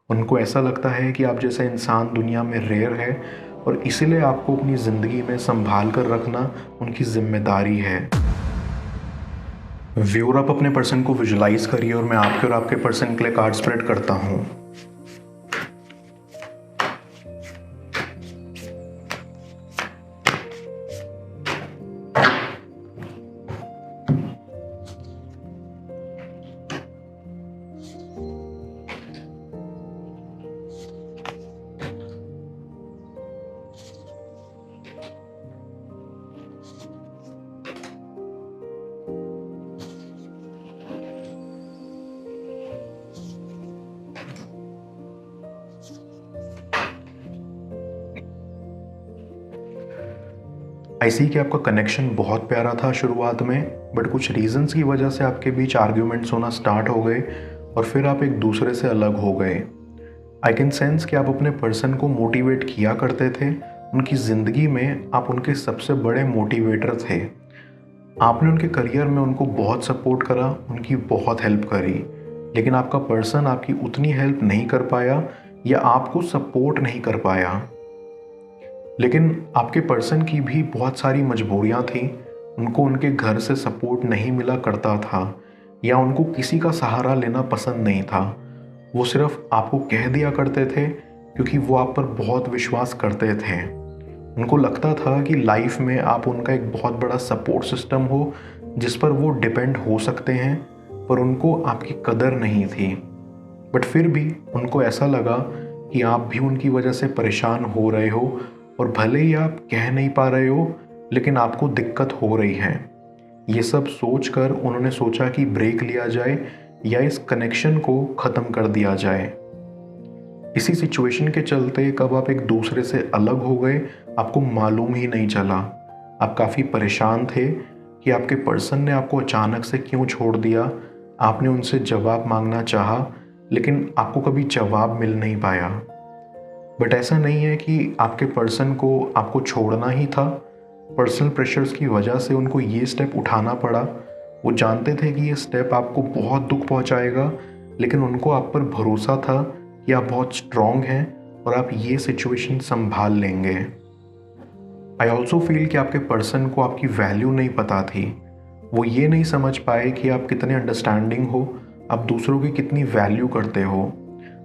उनको ऐसा लगता है कि आप जैसा इंसान दुनिया में रेयर है और इसीलिए आपको अपनी ज़िंदगी में संभाल कर रखना उनकी ज़िम्मेदारी है। व्यूअर, आप अपने पर्सन को विजुलाइज करिए और मैं आपके और आपके पर्सन के लिए कार्ड स्प्रेड करता हूँ। आई सी कि आपका कनेक्शन बहुत प्यारा था शुरुआत में, बट कुछ रीजंस की वजह से आपके बीच आर्ग्यूमेंट्स होना स्टार्ट हो गए और फिर आप एक दूसरे से अलग हो गए। आई कैन सेंस कि आप अपने पर्सन को मोटिवेट किया करते थे, उनकी ज़िंदगी में आप उनके सबसे बड़े मोटिवेटर थे। आपने उनके करियर में उनको बहुत सपोर्ट करा, उनकी बहुत हेल्प करी, लेकिन आपका पर्सन आपकी उतनी हेल्प नहीं कर पाया या आपको सपोर्ट नहीं कर पाया। लेकिन आपके पर्सन की भी बहुत सारी मजबूरियां थी। उनको उनके घर से सपोर्ट नहीं मिला करता था या उनको किसी का सहारा लेना पसंद नहीं था। वो सिर्फ आपको कह दिया करते थे क्योंकि वो आप पर बहुत विश्वास करते थे। उनको लगता था कि लाइफ में आप उनका एक बहुत बड़ा सपोर्ट सिस्टम हो जिस पर वो डिपेंड हो सकते हैं, पर उनको आपकी कदर नहीं थी। बट फिर भी उनको ऐसा लगा कि आप भी उनकी वजह से परेशान हो रहे हो और भले ही आप कह नहीं पा रहे हो लेकिन आपको दिक्कत हो रही है। ये सब सोचकर उन्होंने सोचा कि ब्रेक लिया जाए या इस कनेक्शन को ख़त्म कर दिया जाए। इसी सिचुएशन के चलते कब आप एक दूसरे से अलग हो गए आपको मालूम ही नहीं चला। आप काफ़ी परेशान थे कि आपके पर्सन ने आपको अचानक से क्यों छोड़ दिया। आपने उनसे जवाब मांगना चाहा लेकिन आपको कभी जवाब मिल नहीं पाया। बट ऐसा नहीं है कि आपके पर्सन को आपको छोड़ना ही था। पर्सनल प्रेशर्स की वजह से उनको ये स्टेप उठाना पड़ा। वो जानते थे कि ये स्टेप आपको बहुत दुख पहुंचाएगा, लेकिन उनको आप पर भरोसा था कि आप बहुत स्ट्रांग हैं और आप ये सिचुएशन संभाल लेंगे। आई ऑल्सो फील कि आपके पर्सन को आपकी वैल्यू नहीं पता थी। वो ये नहीं समझ पाए कि आप कितने अंडरस्टैंडिंग हो, आप दूसरों की कितनी वैल्यू करते हो।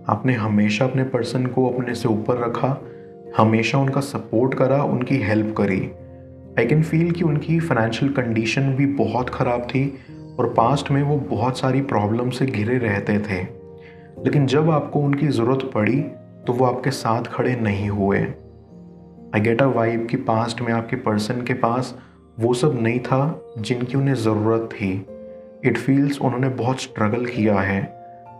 आपने हमेशा अपने पर्सन को अपने से ऊपर रखा, हमेशा उनका सपोर्ट करा, उनकी हेल्प करी। आई कैन फील कि उनकी फाइनेंशियल कंडीशन भी बहुत ख़राब थी और पास्ट में वो बहुत सारी प्रॉब्लम से घिरे रहते थे, लेकिन जब आपको उनकी ज़रूरत पड़ी तो वो आपके साथ खड़े नहीं हुए। आई गेट अ वाइब कि पास्ट में आपके पर्सन के पास वो सब नहीं था जिनकी उन्हें ज़रूरत थी। इट फील्स उन्होंने बहुत स्ट्रगल किया है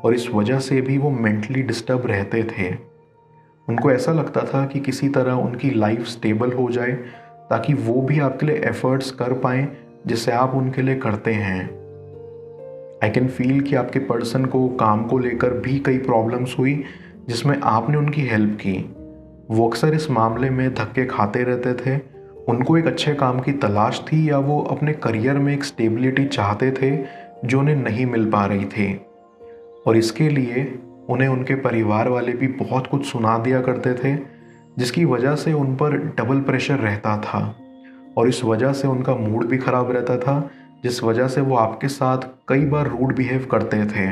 और इस वजह से भी वो मेंटली डिस्टर्ब रहते थे। उनको ऐसा लगता था कि किसी तरह उनकी लाइफ स्टेबल हो जाए ताकि वो भी आपके लिए एफर्ट्स कर पाएँ जिससे आप उनके लिए करते हैं। आई कैन फील कि आपके पर्सन को काम को लेकर भी कई प्रॉब्लम्स हुई जिसमें आपने उनकी हेल्प की। वो अक्सर इस मामले में धक्के खाते रहते थे। उनको एक अच्छे काम की तलाश थी या वो अपने करियर में एक स्टेबिलिटी चाहते थे जो उन्हें नहीं मिल पा रही थी, और इसके लिए उन्हें उनके परिवार वाले भी बहुत कुछ सुना दिया करते थे जिसकी वजह से उन पर डबल प्रेशर रहता था और इस वजह से उनका मूड भी ख़राब रहता था, जिस वजह से वो आपके साथ कई बार रूड बिहेव करते थे।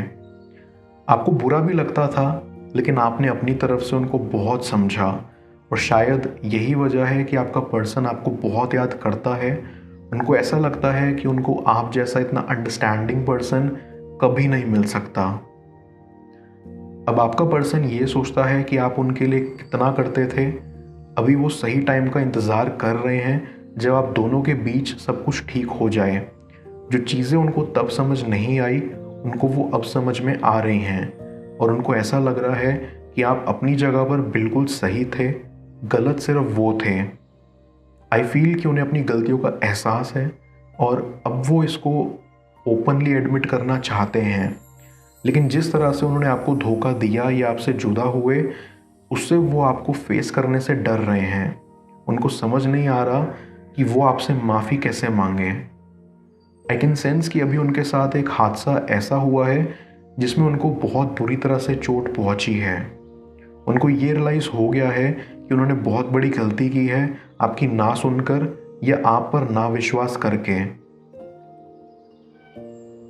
आपको बुरा भी लगता था लेकिन आपने अपनी तरफ से उनको बहुत समझा और शायद यही वजह है कि आपका पर्सन आपको बहुत याद करता है। उनको ऐसा लगता है कि उनको आप जैसा इतना अंडरस्टैंडिंग पर्सन कभी नहीं मिल सकता। अब आपका पर्सन ये सोचता है कि आप उनके लिए कितना करते थे। अभी वो सही टाइम का इंतज़ार कर रहे हैं जब आप दोनों के बीच सब कुछ ठीक हो जाए। जो चीज़ें उनको तब समझ नहीं आई उनको वो अब समझ में आ रही हैं और उनको ऐसा लग रहा है कि आप अपनी जगह पर बिल्कुल सही थे, गलत सिर्फ वो थे। आई फील कि उन्हें अपनी गलतियों का एहसास है और अब वो इसको ओपनली एडमिट करना चाहते हैं, लेकिन जिस तरह से उन्होंने आपको धोखा दिया या आपसे जुदा हुए उससे वो आपको फेस करने से डर रहे हैं। उनको समझ नहीं आ रहा कि वो आपसे माफ़ी कैसे मांगे। आई कैन सेंस कि अभी उनके साथ एक हादसा ऐसा हुआ है जिसमें उनको बहुत बुरी तरह से चोट पहुंची है। उनको ये रियलाइज़ हो गया है कि उन्होंने बहुत बड़ी गलती की है आपकी ना सुनकर या आप पर ना विश्वास करके।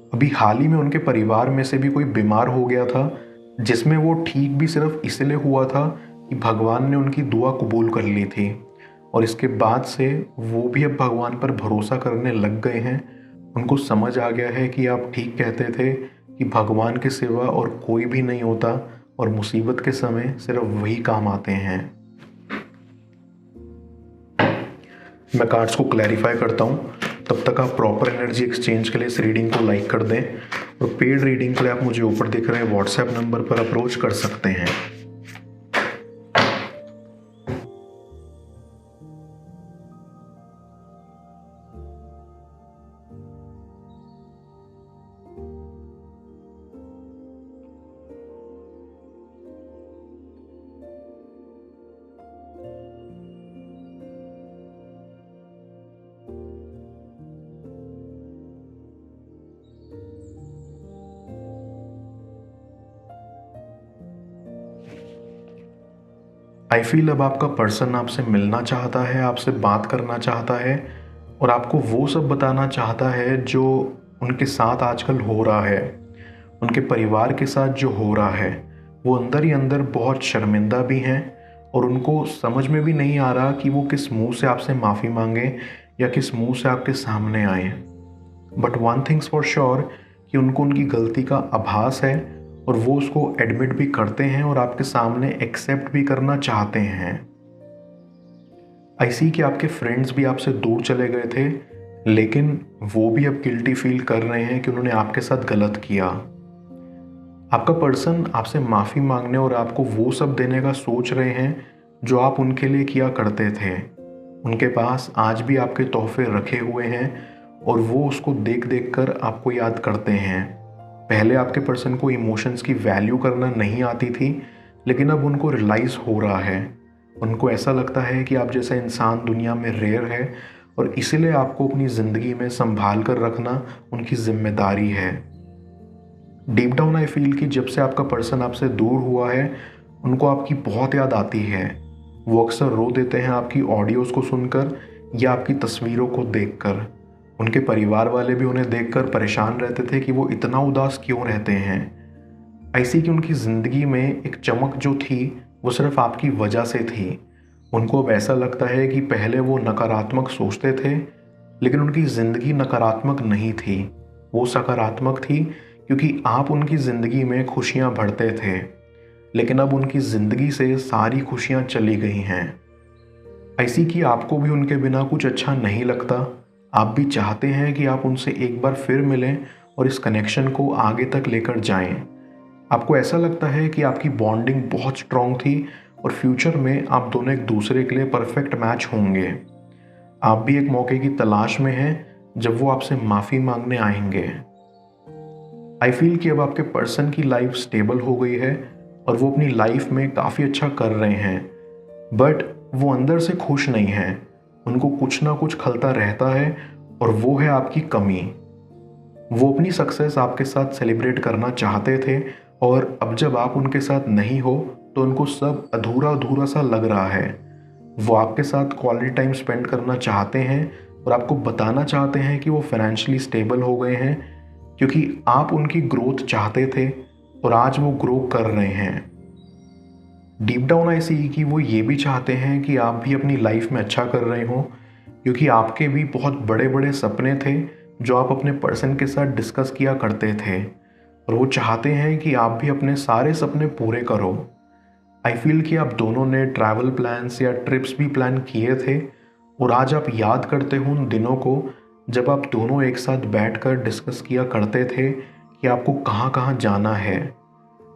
अभी हाल ही में उनके परिवार में से भी कोई बीमार हो गया था, जिसमें वो ठीक भी सिर्फ इसलिए हुआ था कि भगवान ने उनकी दुआ कबूल कर ली थी। और इसके बाद से वो भी अब भगवान पर भरोसा करने लग गए हैं। उनको समझ आ गया है कि आप ठीक कहते थे कि भगवान के सिवा और कोई भी नहीं होता और मुसीबत के समय सिर्फ वही काम आते हैं। मैं कार्ड्स को क्लैरिफाई करता हूँ, तब तक आप प्रॉपर एनर्जी एक्सचेंज के लिए इस रीडिंग को लाइक कर दें और पेड रीडिंग के लिए आप मुझे ऊपर दिख रहे व्हाट्सएप नंबर पर अप्रोच कर सकते हैं। आई फील अब आपका पर्सन आपसे मिलना चाहता है, आपसे बात करना चाहता है और आपको वो सब बताना चाहता है जो उनके साथ आजकल हो रहा है, उनके परिवार के साथ जो हो रहा है। वो अंदर ही अंदर बहुत शर्मिंदा भी हैं और उनको समझ में भी नहीं आ रहा कि वो किस मुंह से आपसे माफ़ी मांगे या किस मुंह से आपके सामने आए। But one things for sure कि उनको उनकी गलती का आभास है और वो उसको एडमिट भी करते हैं और आपके सामने एक्सेप्ट भी करना चाहते हैं। ऐसी कि आपके फ्रेंड्स भी आपसे दूर चले गए थे, लेकिन वो भी अब गिल्टी फील कर रहे हैं कि उन्होंने आपके साथ गलत किया। आपका पर्सन आपसे माफ़ी मांगने और आपको वो सब देने का सोच रहे हैं जो आप उनके लिए किया करते थे। उनके पास आज भी आपके तोहफे रखे हुए हैं और वो उसको देख देख कर आपको याद करते हैं। पहले आपके पर्सन को इमोशंस की वैल्यू करना नहीं आती थी, लेकिन अब उनको रियलाइज़ हो रहा है। उनको ऐसा लगता है कि आप जैसा इंसान दुनिया में रेयर है और इसीलिए आपको अपनी ज़िंदगी में संभाल कर रखना उनकी जिम्मेदारी है। डीप डाउन आई फील कि जब से आपका पर्सन आपसे दूर हुआ है, उनको आपकी बहुत याद आती है। वो अक्सर रो देते हैं आपकी ऑडियोज़ को सुनकर या आपकी तस्वीरों को देखकर। उनके परिवार वाले भी उन्हें देखकर परेशान रहते थे कि वो इतना उदास क्यों रहते हैं। ऐसी कि उनकी ज़िंदगी में एक चमक जो थी वो सिर्फ आपकी वजह से थी। उनको अब ऐसा लगता है कि पहले वो नकारात्मक सोचते थे, लेकिन उनकी ज़िंदगी नकारात्मक नहीं थी, वो सकारात्मक थी क्योंकि आप उनकी ज़िंदगी में खुशियाँ भरते थे। लेकिन अब उनकी ज़िंदगी से सारी खुशियाँ चली गई हैं। ऐसी कि आपको भी उनके बिना कुछ अच्छा नहीं लगता। आप भी चाहते हैं कि आप उनसे एक बार फिर मिलें और इस कनेक्शन को आगे तक लेकर जाएं। आपको ऐसा लगता है कि आपकी बॉन्डिंग बहुत स्ट्रॉन्ग थी और फ्यूचर में आप दोनों एक दूसरे के लिए परफेक्ट मैच होंगे। आप भी एक मौके की तलाश में हैं जब वो आपसे माफ़ी मांगने आएंगे। आई फील कि अब आपके पर्सन की लाइफ स्टेबल हो गई है और वो अपनी लाइफ में काफ़ी अच्छा कर रहे हैं, बट वो अंदर से खुश नहीं हैं। उनको कुछ ना कुछ खलता रहता है और वो है आपकी कमी। वो अपनी सक्सेस आपके साथ सेलिब्रेट करना चाहते थे और अब जब आप उनके साथ नहीं हो तो उनको सब अधूरा अधूरा सा लग रहा है। वो आपके साथ क्वालिटी टाइम स्पेंड करना चाहते हैं और आपको बताना चाहते हैं कि वो फाइनेंशियली स्टेबल हो गए हैं, क्योंकि आप उनकी ग्रोथ चाहते थे और आज वो ग्रो कर रहे हैं। डीप डाउन ऐसी कि वो ये भी चाहते हैं कि आप भी अपनी लाइफ में अच्छा कर रहे हो, क्योंकि आपके भी बहुत बड़े बड़े सपने थे जो आप अपने पर्सन के साथ डिस्कस किया करते थे और वो चाहते हैं कि आप भी अपने सारे सपने पूरे करो। आई फील कि आप दोनों ने ट्रैवल प्लान्स या ट्रिप्स भी प्लान किए थे और आज आप याद करते हो उन दिनों को जब आप दोनों एक साथ बैठकर डिस्कस किया करते थे कि आपको कहाँ कहाँ जाना है।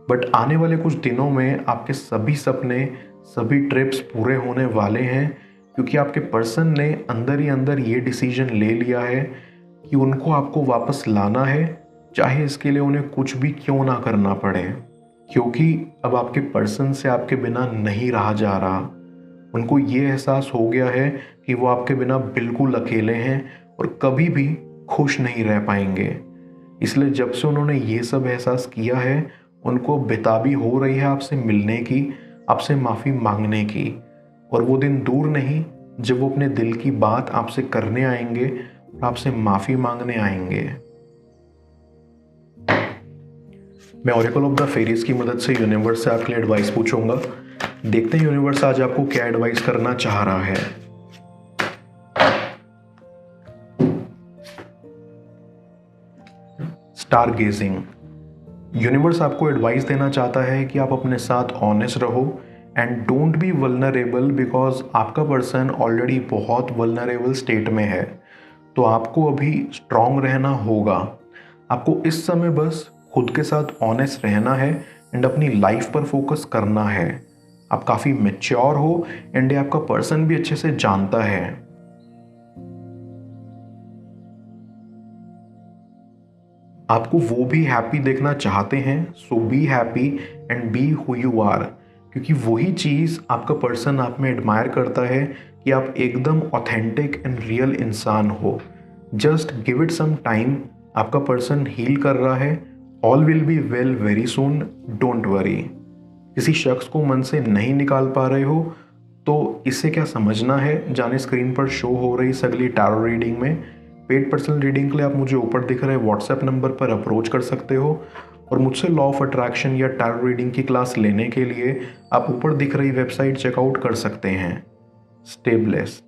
बट आने वाले कुछ दिनों में आपके सभी सपने, सभी ट्रिप्स पूरे होने वाले हैं, क्योंकि आपके पर्सन ने अंदर ही अंदर ये डिसीजन ले लिया है कि उनको आपको वापस लाना है, चाहे इसके लिए उन्हें कुछ भी क्यों ना करना पड़े। क्योंकि अब आपके पर्सन से आपके बिना नहीं रहा जा रहा। उनको ये एहसास हो गया है कि वो आपके बिना बिल्कुल अकेले हैं और कभी भी खुश नहीं रह पाएंगे। इसलिए जब से उन्होंने ये सब एहसास किया है, उनको बेताबी हो रही है आपसे मिलने की आपसे माफ़ी मांगने की, और वो दिन दूर नहीं जब वो अपने दिल की बात आपसे करने आएंगे और आपसे माफ़ी मांगने आएंगे। मैं ऑरेकल ऑफ द फेरीज की मदद से यूनिवर्स से आपके लिए एडवाइस पूछूंगा। देखते हैं यूनिवर्स आज आपको क्या एडवाइस करना चाह रहा है। Star gazing. यूनिवर्स आपको एडवाइस देना चाहता है कि आप अपने साथ ऑनेस्ट रहो and don't be vulnerable, because आपका पर्सन ऑलरेडी बहुत वल्नरेबल स्टेट में है। तो आपको अभी स्ट्रांग रहना होगा। आपको इस समय बस खुद के साथ ऑनेस्ट रहना है एंड अपनी लाइफ पर फोकस करना है। आप काफ़ी मैच्योर हो एंड ये आपका पर्सन भी अच्छे से जानता है। आपको वो भी हैप्पी देखना चाहते हैं, so be happy and be who you are, क्योंकि वही चीज़ आपका पर्सन आप में एडमायर करता है कि आप एकदम ऑथेंटिक एंड रियल इंसान हो। Just give it some time, आपका पर्सन हील कर रहा है। All will be well very soon, don't worry. किसी शख्स को मन से नहीं निकाल पा रहे हो तो इससे क्या समझना है, जाने स्क्रीन पर शो हो रही अगली टैरो रीडिंग में। पेड पर्सनल रीडिंग के लिए आप मुझे ऊपर दिख रहे व्हाट्सएप नंबर पर अप्रोच कर सकते हो, और मुझसे लॉ ऑफ अट्रैक्शन या टैरो रीडिंग की क्लास लेने के लिए आप ऊपर दिख रही वेबसाइट चेकआउट कर सकते हैं। Stay blessed.